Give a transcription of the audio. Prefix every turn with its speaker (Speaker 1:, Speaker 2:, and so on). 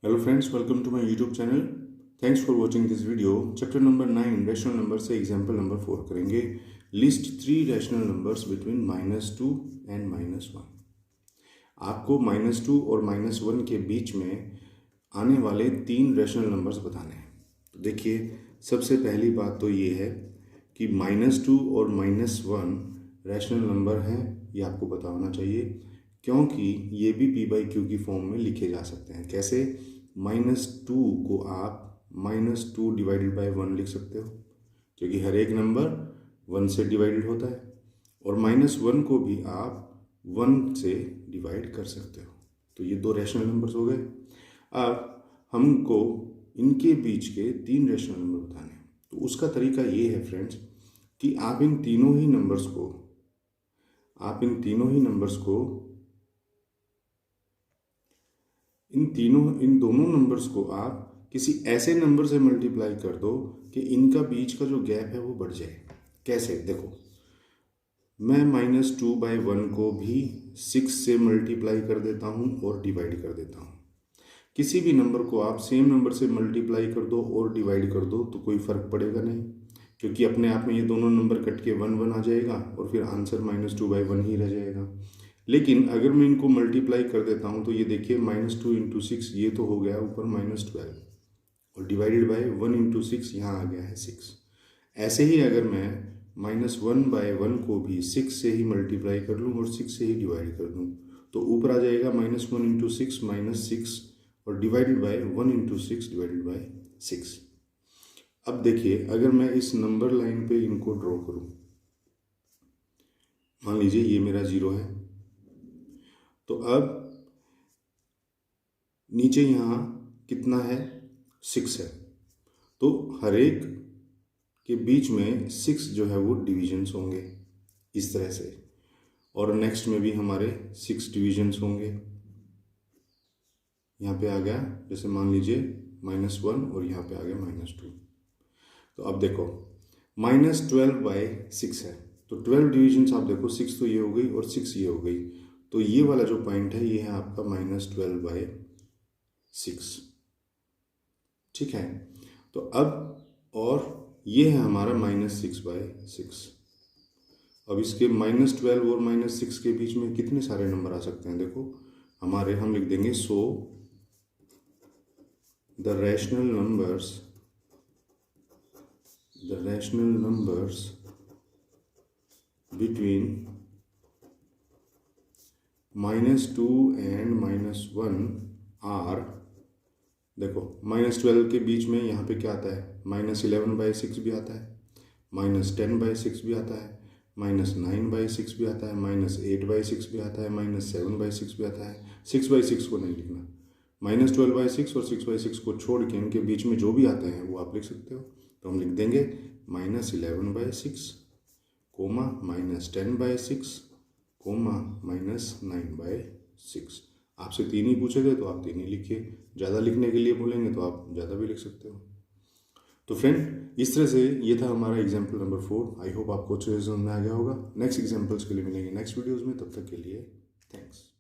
Speaker 1: Hello friends, welcome to my YouTube channel. Thanks for watching this video. Chapter number 9 rational number से example number 4 करेंगे. List 3 rational numbers between -2 and -1. आपको -2 और -1 के बीच में आने वाले 3 रैशनल नंबर्स बताने हैं. तो देखिए, सबसे पहली बात तो ये है कि -2 और -1 रैशनल नंबर हैं, ये आपको पता होना चाहिए, क्योंकि ये भी p/q की फॉर्म में लिखे जा सकते हैं. कैसे? -2 को आप -2 डिवाइडेड बाय 1 लिख सकते हो, क्योंकि हर एक नंबर 1 से डिवाइडेड होता है. और -1 को भी आप 1 से डिवाइड कर सकते हो. तो ये 2 रैशनल नंबर्स हो गए. अब हमको इनके बीच के 3 रैशनल नंबर बताने हैं. तो उसका तरीका ये है फ्रेंड्स कि आप इन तीनों ही नंबर्स को इन दोनों नंबर्स को आप किसी ऐसे नंबर से मल्टीप्लाई कर दो कि इनका बीच का जो गैप है वो बढ़ जाए. कैसे? देखो, मैं -2/1 को भी 6 से मल्टीप्लाई कर देता हूँ और डिवाइड कर देता हूँ. किसी भी नंबर को आप सेम नंबर से मल्टीप्लाई कर दो और डिवाइड कर दो तो कोई फ़र्क पड़ेगा नहीं, क्योंकि अपने आप में ये दोनों नंबर कट के 1 आ जाएगा और फिर आंसर -2/1 ही रह जाएगा. लेकिन अगर मैं इनको मल्टीप्लाई कर देता हूँ तो ये देखिए, -2 × 6 ये तो हो गया ऊपर -12 और डिवाइडेड बाय 1 × 6 यहाँ आ गया है 6. ऐसे ही अगर मैं -1/1 को भी 6 से ही मल्टीप्लाई कर लूँ और 6 से ही डिवाइड कर दूँ तो ऊपर आ जाएगा -1 × 6 -6 और डिवाइडेड बाय 1 × 6 डिवाइडेड बाय 6. अब देखिए, अगर मैं इस नंबर लाइन पे इनको ड्रॉ करूँ, मान लीजिए ये मेरा 0 है, तो अब नीचे यहाँ कितना है? 6 है. तो हर एक के बीच में 6 जो है वो डिविजन्स होंगे इस तरह से, और नेक्स्ट में भी हमारे 6 डिविजन्स होंगे. यहाँ पे आ गया, जैसे मान लीजिए -1 और यहाँ पे आ गया -2. तो अब देखो, -12/6 है, तो 12 डिविजन्स आप देखो, 6 तो ये हो गई और 6 ये हो गई. तो ये वाला जो पॉइंट है ये है आपका -12/6. ठीक है. तो अब और ये है हमारा -6/6. अब इसके -12 और -6 के बीच में कितने सारे नंबर आ सकते हैं? देखो, हम लिख देंगे, so the rational numbers between -2 and -1 are, देखो -12 के बीच में यहाँ पे क्या आता है? -11/6 भी आता है, -10/6 भी आता है, -9/6 भी आता है, -8/6 भी आता है, -7/6 भी आता है. 6/6 को नहीं लिखना. -12/6 और 6/6 को छोड़ के इनके बीच में जो भी आते हैं वो आप लिख सकते हो. तो हम लिख देंगे -11/6, -10/6, -9/6. आपसे 3 ही पूछे थे तो आप 3 ही लिखिए. ज़्यादा लिखने के लिए बोलेंगे तो आप ज़्यादा भी लिख सकते हो. तो फ्रेंड, इस तरह से ये था हमारा एग्जाम्पल नंबर 4. आई होप आपको अच्छे से समझ में आ गया होगा. नेक्स्ट एग्जाम्पल्स के लिए मिलेंगे नेक्स्ट वीडियोज़ में. तब तक के लिए थैंक्स.